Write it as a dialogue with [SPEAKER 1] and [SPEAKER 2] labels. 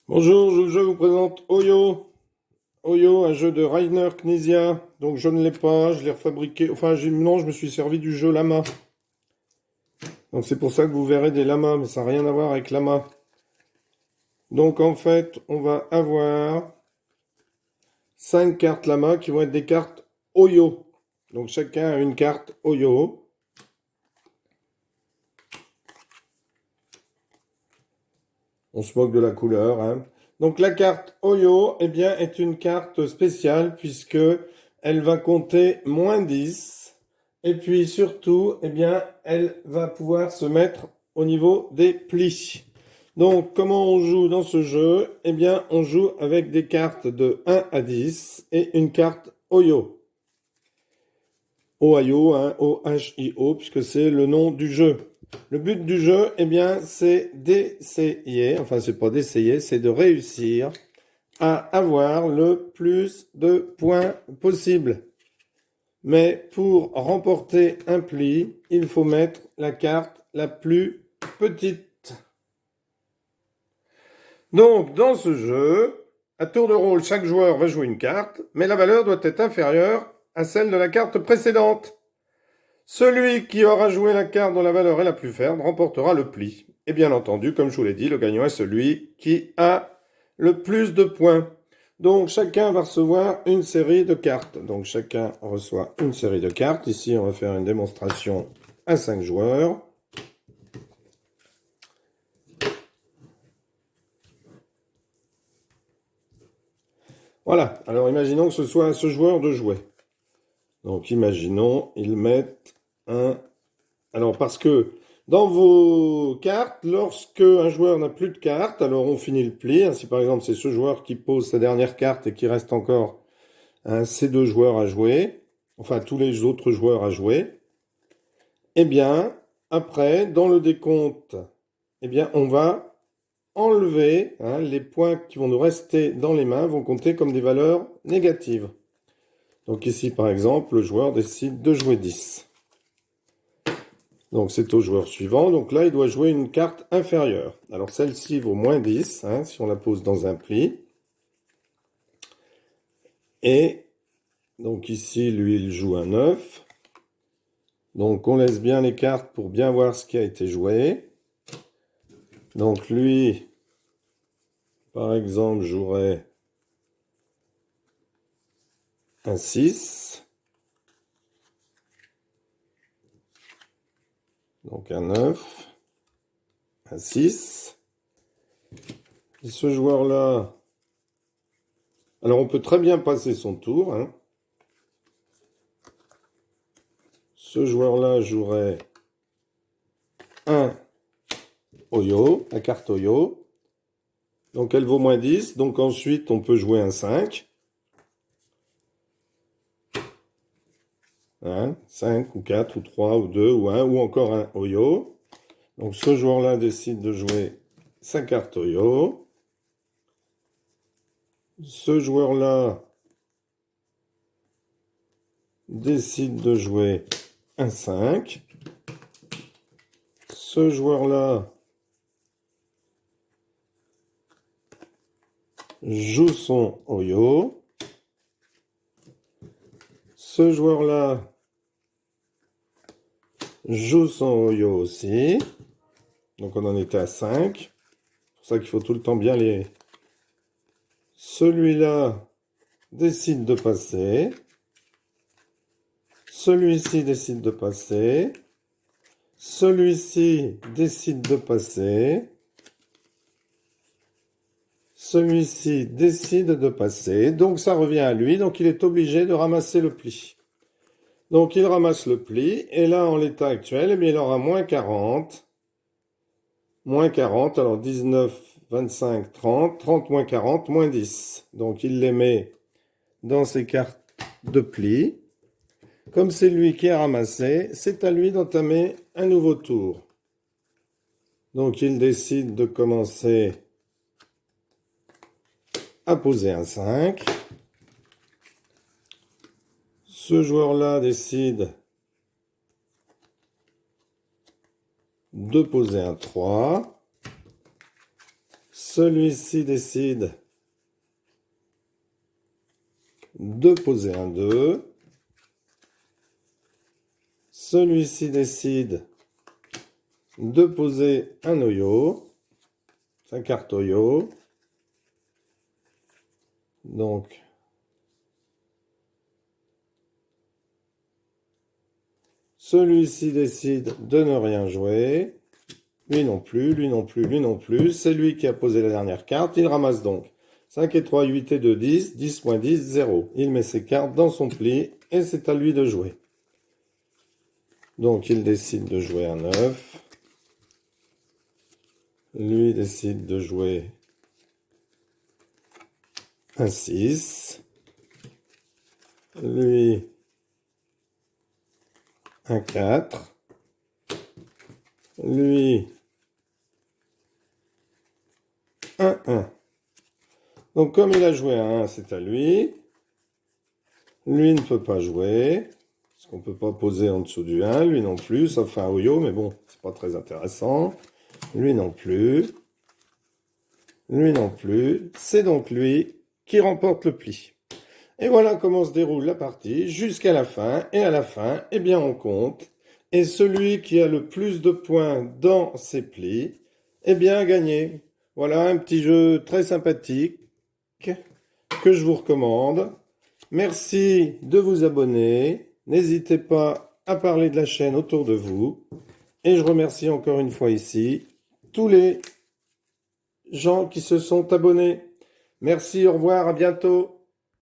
[SPEAKER 1] Bonjour, je vous présente Oyo. Oyo, un jeu de Rainer Knizia. Donc je ne l'ai pas, je l'ai refabriqué. Enfin, non, je me suis servi du jeu Lama. Donc c'est pour ça que vous verrez des lamas, mais ça n'a rien à voir avec Lama. Donc en fait, on va avoir 5 cartes Lama qui vont être des cartes Oyo. Donc chacun a une carte Oyo. On se moque de la couleur, hein. Donc la carte Oyo, eh bien, est une carte spéciale puisque elle va compter -10. Et puis surtout, eh bien, elle va pouvoir se mettre au niveau des plis. Donc comment on joue dans ce jeu? Eh bien, on joue avec des cartes de 1 à 10 et une carte Oyo. Ohio, hein, O-H-I-O, puisque c'est le nom du jeu. Le but du jeu, eh bien, c'est d'essayer, enfin, c'est pas d'essayer, c'est de réussir à avoir le plus de points possible. Mais pour remporter un pli, il faut mettre la carte la plus petite. Donc, dans ce jeu, à tour de rôle, chaque joueur va jouer une carte, mais la valeur doit être inférieure à celle de la carte précédente. Celui qui aura joué la carte dont la valeur est la plus faible remportera le pli. Et bien entendu, comme je vous l'ai dit, le gagnant est celui qui a le plus de points. Donc chacun va recevoir une série de cartes. Donc chacun reçoit une série de cartes. Ici, on va faire une démonstration à 5 joueurs. Voilà, alors imaginons que ce soit à ce joueur de jouer. Donc imaginons, ils mettent un... Alors parce que dans vos cartes, lorsque un joueur n'a plus de cartes, alors on finit le pli. Si par exemple c'est ce joueur qui pose sa dernière carte et qu'il reste encore ces deux joueurs à jouer, enfin tous les autres joueurs à jouer, eh bien après dans le décompte, eh bien on va enlever les points qui vont nous rester dans les mains vont compter comme des valeurs négatives. Donc ici par exemple le joueur décide de jouer 10. Donc c'est au joueur suivant. Donc là, il doit jouer une carte inférieure. Alors celle-ci vaut -10, si on la pose dans un pli. Et donc ici, lui, il joue un 9. Donc on laisse bien les cartes pour bien voir ce qui a été joué. Donc lui, par exemple, jouerait un 6. Donc un 9. Un 6. Et ce joueur-là... Alors on peut très bien passer son tour, Ce joueur-là jouerait un Oyo, la carte Oyo. Donc elle vaut -10. Donc ensuite, on peut jouer un 5. 5 ou 4 ou 3 ou 2 ou 1 ou encore un Oyo. Donc ce joueur-là décide de jouer sa carte Oyo. Ce joueur-là décide de jouer un 5. Ce joueur-là joue son Oyo. Ce joueur-là joue son Oyo aussi. Donc on en était à 5. C'est pour ça qu'il faut tout le temps bien les... Celui-là décide de passer. Celui-ci décide de passer. Celui-ci décide de passer. Celui-ci décide de passer. Donc ça revient à lui. Donc il est obligé de ramasser le pli. Donc il ramasse le pli. Et là, en l'état actuel, eh bien, il aura -40. -40, alors 19, 25, 30. 30 moins 40, -10. Donc il les met dans ses cartes de pli. Comme c'est lui qui a ramassé, c'est à lui d'entamer un nouveau tour. Donc il décide de commencer à poser un 5. Ce joueur-là décide de poser un 3. Celui-ci décide de poser un 2. Celui-ci décide de poser un Oyo, sa carte Oyo. Donc, celui-ci décide de ne rien jouer. Lui non plus, lui non plus, lui non plus. C'est lui qui a posé la dernière carte. Il ramasse donc 5 et 3, 8 et 2, 10. 10 moins 10, 0. Il met ses cartes dans son pli et c'est à lui de jouer. Donc, il décide de jouer un 9. Lui décide de jouer un 6. Lui, un 4. Lui, un 1. Donc, comme il a joué un 1, c'est à lui. Lui ne peut pas jouer. Parce qu'on ne peut pas poser en dessous du 1. Lui non plus, sauf un Oyo, mais bon, c'est pas très intéressant. Lui non plus. Lui non plus. C'est donc lui qui remporte le pli. Et voilà comment se déroule la partie jusqu'à la fin. Et à la fin, eh bien, on compte. Et celui qui a le plus de points dans ses plis, eh bien, a gagné. Voilà un petit jeu très sympathique que je vous recommande. Merci de vous abonner. N'hésitez pas à parler de la chaîne autour de vous. Et je remercie encore une fois ici tous les gens qui se sont abonnés. Merci, au revoir, à bientôt.